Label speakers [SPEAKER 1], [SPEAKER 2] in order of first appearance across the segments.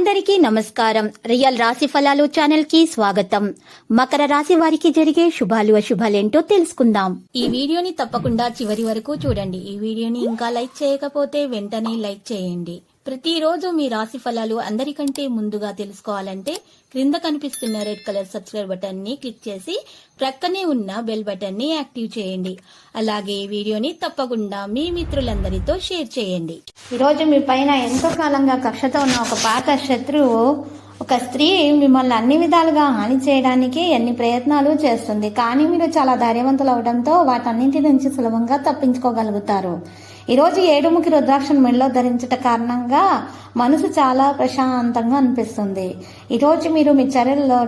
[SPEAKER 1] అందరికీ నమస్కారం. రియల్ రాశి ఫలాలు ఛానల్ కి స్వాగతం. మకర రాశి వారికి జరిగే శుభాలు అశుభాలేంటో తెలుసుకుందాం. ఈ వీడియోని తప్పకుండా చివరి వరకు చూడండి. ఈ వీడియోని ఇంకా లైక్ చేయకపోతే వెంటనే లైక్ చేయండి. ప్రతిరోజు మీ రాశి ఫలాలు అందరికంటే ముందుగా తెలుసుకోవాలంటే క్రింద కనిపిస్తున్న రెడ్ కలర్ సబ్స్క్రైబ్ బటన్ ని క్లిక్ చేసి ప్రక్కనే ఉన్న బెల్ బటన్ ని యాక్టివ్ చేయండి. అలాగే ఈ వీడియోని తప్పకుండా మీ మిత్రులందరితో షేర్ చేయండి. ఈరోజు మీ పైన ఎంతో కాలంగా కక్షతో ఉన్న ఒక పాత శత్రువు, ఒక స్త్రీ మిమ్మల్ని అన్ని విధాలుగా హాని చేయడానికి ఎన్ని ప్రయత్నాలు చేస్తుంది. కానీ మీరు చాలా ధైర్యవంతులు అవడంతో వాటన్నింటి నుంచి సులభంగా తప్పించుకోగలుగుతారు. ఈరోజు ఏడుముఖి రుద్రాక్షను మెడలో ధరించట కారణంగా మనసు చాలా ప్రశాంతంగా అనిపిస్తుంది. ఈరోజు మీరు మీ చర్యల్లో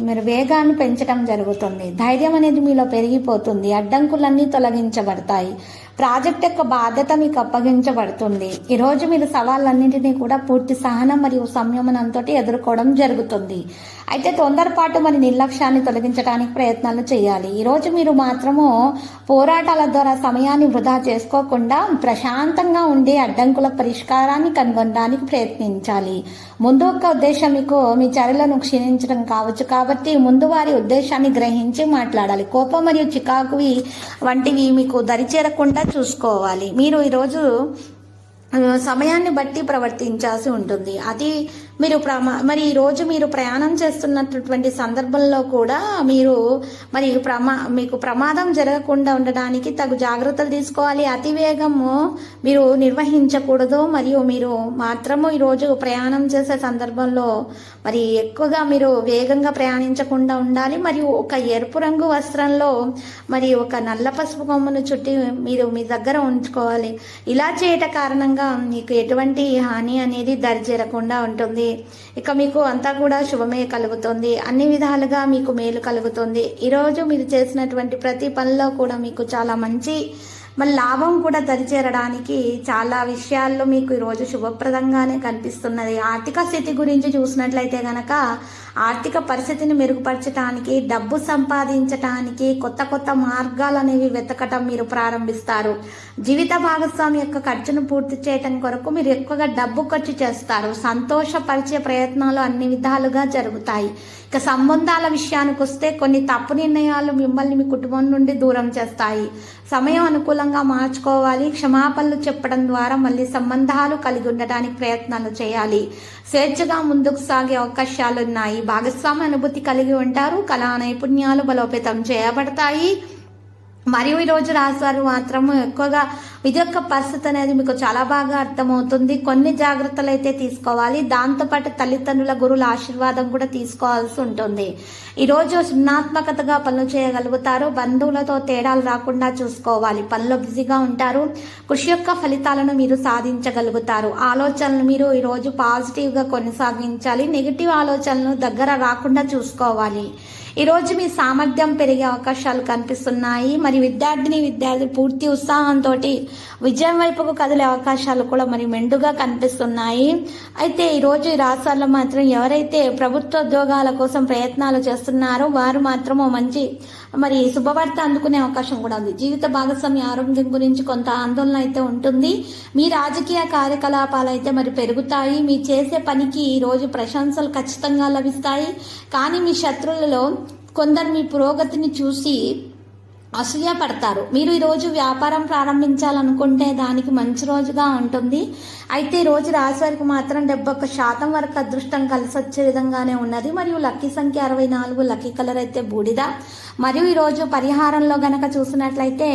[SPEAKER 1] మీరు వేగాన్ని పెంచడం జరుగుతుంది. ధైర్యం అనేది మీలో పెరిగిపోతుంది. అడ్డంకులన్నీ తొలగించబడతాయి. ప్రాజెక్ట్ యొక్క బాధ్యత మీకు అప్పగించబడుతుంది. ఈరోజు మీరు సవాళ్ళన్నింటినీ కూడా పూర్తి సహనం మరియు సంయమనంతో ఎదుర్కోవడం జరుగుతుంది. అయితే తొందరపాటు మరి నిర్లక్ష్యాన్ని తొలగించడానికి ప్రయత్నాలు చేయాలి. ఈరోజు మీరు మాత్రము పోరాటాల ద్వారా సమయాన్ని వృధా చేసుకోకుండా ప్రశాంతంగా ఉండే అడ్డంకుల పరిష్కారాన్ని కనుగొనడానికి ప్రయత్నించాలి. ముందు ఒక ఉద్దేశం మీకు మీ చర్యలను క్షీణించడం కావచ్చు, కాబట్టి ముందు వారి ఉద్దేశాన్ని గ్రహించి మాట్లాడాలి. కోపం మరియు చికాకువి వంటివి మీకు దరిచేరకుండా చూసుకోవాలి. మీరు ఈరోజు సమయాన్ని బట్టి ప్రవర్తించాల్సి ఉంటుంది. అది మీరు మరి ఈరోజు మీరు ప్రయాణం చేస్తున్నటువంటి సందర్భంలో కూడా మీరు మరి మీకు ప్రమాదం జరగకుండా ఉండడానికి తగు జాగ్రత్తలు తీసుకోవాలి. అతి వేగము మీరు నిర్వహించకూడదు. మరియు మీరు మాత్రము ఈరోజు ప్రయాణం చేసే సందర్భంలో మరి ఎక్కువగా మీరు వేగంగా ప్రయాణించకుండా ఉండాలి. మరియు ఒక ఎరుపు రంగు వస్త్రంలో మరి ఒక నల్ల పసుపు కొమ్మను చుట్టి మీరు మీ దగ్గర ఉంచుకోవాలి. ఇలా చేయట కారణంగా మీకు ఎటువంటి హాని అనేది దరిచేరకుండా ఉంటుంది. ఇక మీకు అంతా కూడా శుభమే కలుగుతుంది. అన్ని విధాలుగా మీకు మేలు కలుగుతుంది. ఈరోజు మీరు చేసినటువంటి ప్రతి పనిలో కూడా మీకు చాలా మంచి లాభం కూడా దరిచేరడానికి చాలా విషయాల్లో మీకు ఈరోజు శుభప్రదంగానే కనిపిస్తున్నది. ఆర్థిక స్థితి గురించి చూసినట్లయితే గనక ఆర్థిక పరిస్థితిని మెరుగుపరచడానికి, డబ్బు సంపాదించడానికి కొత్త కొత్త మార్గాలు అనేవి వెతకటం మీరు ప్రారంభిస్తారు. జీవిత భాగస్వామి యొక్క ఖర్చును పూర్తి చేయటం కొరకు మీరు ఎక్కువగా డబ్బు ఖర్చు చేస్తారు. సంతోషపరిచే ప్రయత్నాలు అన్ని విధాలుగా జరుగుతాయి. ఇక సంబంధాల విషయానికి వస్తే కొన్ని తప్పు నిర్ణయాలు మిమ్మల్ని మీ కుటుంబం నుండి దూరం చేస్తాయి. సమయం అనుకూలంగా మార్చుకోవాలి. క్షమాపణలు చెప్పడం ద్వారా మళ్ళీ సంబంధాలు కలిగి ఉండడానికి ప్రయత్నాలు చేయాలి. స్వేచ్ఛగా ముందుకు సాగే అవకాశాలున్నాయి. భాగస్వామి అనుభూతి కలిగి ఉంటారు. కళా నైపుణ్యాలు బలోపేతం చేయబడతాయి. మరియు ఈరోజు రాశివారు మాత్రము ఎక్కువగా ఇది యొక్క పరిస్థితి అనేది మీకు చాలా బాగా అర్థమవుతుంది. కొన్ని జాగ్రత్తలు అయితే తీసుకోవాలి. దాంతోపాటు తల్లిదండ్రుల, గురువుల ఆశీర్వాదం కూడా తీసుకోవాల్సి ఉంటుంది. ఈరోజు సృజనాత్మకతగా పనులు చేయగలుగుతారు. బంధువులతో తేడాలు రాకుండా చూసుకోవాలి. పనిలో బిజీగా ఉంటారు. కృషి యొక్క ఫలితాలను మీరు సాధించగలుగుతారు. ఆలోచనలు మీరు ఈరోజు పాజిటివ్గా కొనసాగించాలి. నెగిటివ్ ఆలోచనలు దగ్గర రాకుండా చూసుకోవాలి. ఈరోజు మీ సామర్థ్యం పెరిగే అవకాశాలు కనిపిస్తున్నాయి. మరి విద్యార్థులు పూర్తి ఉత్సాహంతో విజయం వైపుకు కదిలే అవకాశాలు కూడా మరి మెండుగా కనిపిస్తున్నాయి. అయితే ఈరోజు ఈ రాష్ట్రాల్లో మాత్రం ఎవరైతే ప్రభుత్వ ఉద్యోగాల కోసం ప్రయత్నాలు చేస్తున్నారో వారు మాత్రము మంచి మరి శుభవార్త అందుకునే అవకాశం కూడా ఉంది. జీవిత భాగస్వామి ఆరోగ్యం గురించి కొంత ఆందోళన అయితే ఉంటుంది. మీ రాజకీయ కార్యకలాపాలు అయితే మరి పెరుగుతాయి. మీ చేసే పనికి ఈరోజు ప్రశంసలు ఖచ్చితంగా లభిస్తాయి. కానీ మీ శత్రువులలో కొందరు మీ పురోగతిని చూసి అసూయ పడతారు. మీరు ఈరోజు వ్యాపారం ప్రారంభించాలనుకుంటే దానికి మంచి రోజుగా ఉంటుంది. అయితే ఈరోజు రాశి వారికి మాత్రం 71% వరకు అదృష్టం కలిసి వచ్చే విధంగానే ఉన్నది. మరియు లక్కీ సంఖ్య 64, లక్కీ కలర్ అయితే బూడిద. మరియు ఈరోజు పరిహారంలో గనక చూసినట్లయితే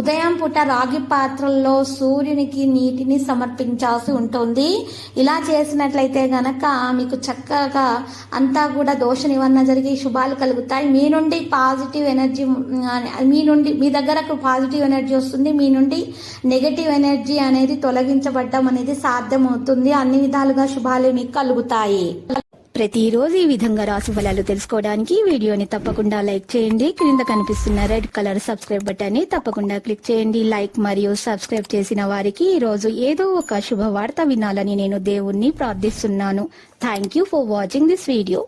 [SPEAKER 1] ఉదయం పూట రాగి పాత్రల్లో సూర్యునికి నీటిని సమర్పించాల్సి ఉంటుంది. ఇలా చేసినట్లయితే గనక మీకు చక్కగా అంతా కూడా దోష నివారణ జరిగి శుభాలు కలుగుతాయి. మీ నుండి పాజిటివ్ ఎనర్జీ మీ దగ్గరకు పాజిటివ్ ఎనర్జీ వస్తుంది. మీ నుండి నెగటివ్ ఎనర్జీ అనేది తొలగించబడ్డం అనేది సాధ్యమవుతుంది. అన్ని విధాలుగా శుభాలు మీకు కలుగుతాయి. ప్రతిరోజు ఈ విధంగా రాశి ఫలాలు తెలుసుకోవడానికి వీడియోని తప్పకుండా లైక్ చేయండి. క్రింద కనిపిస్తున్న రెడ్ కలర్ సబ్స్క్రైబ్ బటన్ ని తప్పకుండా క్లిక్ చేయండి. లైక్ మరియు సబ్స్క్రైబ్ చేసిన వారికి ఈ రోజు ఏదో ఒక శుభవార్త వినాలని నేను దేవుణ్ణి ప్రార్థిస్తున్నాను. Thank you for watching this video.